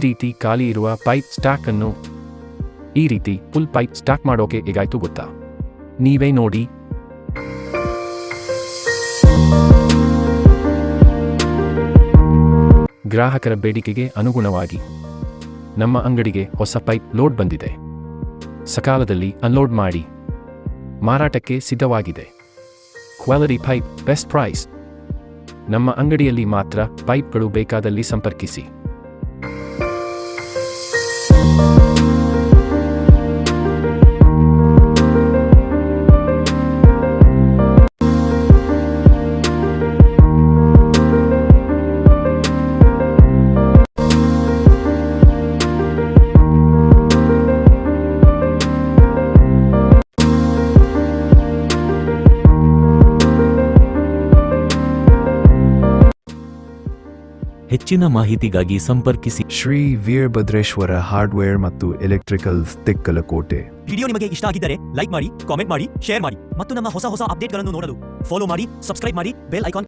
ರೀತಿ ಖಾಲಿ ಇರುವ ಪೈಪ್ ಸ್ಟಾಕ್ ಅನ್ನು ಈ ರೀತಿ ಫುಲ್ ಪೈಪ್ ಸ್ಟಾಕ್ ಮಾಡೋಕೆ ಹೇಗಾಯ್ತು ಗೊತ್ತಾ? ನೀವೇ ನೋಡಿ. ಗ್ರಾಹಕರ ಬೇಡಿಕೆಗೆ ಅನುಗುಣವಾಗಿ ನಮ್ಮ ಅಂಗಡಿಗೆ ಹೊಸ ಪೈಪ್ ಲೋಡ್ ಬಂದಿದೆ. ಸಕಾಲದಲ್ಲಿ ಅನ್ಲೋಡ್ ಮಾಡಿ ಮಾರಾಟಕ್ಕೆ ಸಿದ್ಧವಾಗಿದೆ. Quality pipe, best price. ನಮ್ಮ ಅಂಗಡಿಯಲ್ಲಿ ಮಾತ್ರ ಪೈಪ್ಗಳು ಬೇಕಾದಲ್ಲಿ ಸಂಪರ್ಕಿಸಿ. ಹೆಚ್ಚಿನ ಮಾಹಿತಿಗಾಗಿ ಸಂಪರ್ಕಿಸಿ ಶ್ರೀ ವೀರಭದ್ರೇಶ್ವರ ಹಾರ್ಡ್ವೇರ್ ಮತ್ತು ಎಲೆಕ್ಟ್ರಿಕಲ್ಸ್, ತೆಕ್ಕಲಕೋಟೆ. ವಿಡಿಯೋ ನಿಮಗೆ ಇಷ್ಟ ಆಗಿದ್ದರೆ ಲೈಕ್ ಮಾಡಿ, ಕಾಮೆಂಟ್ ಮಾಡಿ, ಶೇರ್ ಮಾಡಿ ಮತ್ತು ನಮ್ಮ ಹೊಸ ಅಪ್ಡೇಟ್ಗಳನ್ನು ನೋಡಲು ಫಾಲೋ ಮಾಡಿ, ಸಬ್ಸ್ಕ್ರೈಬ್ ಮಾಡಿ, ಬೆಲ್ ಐಕಾನ್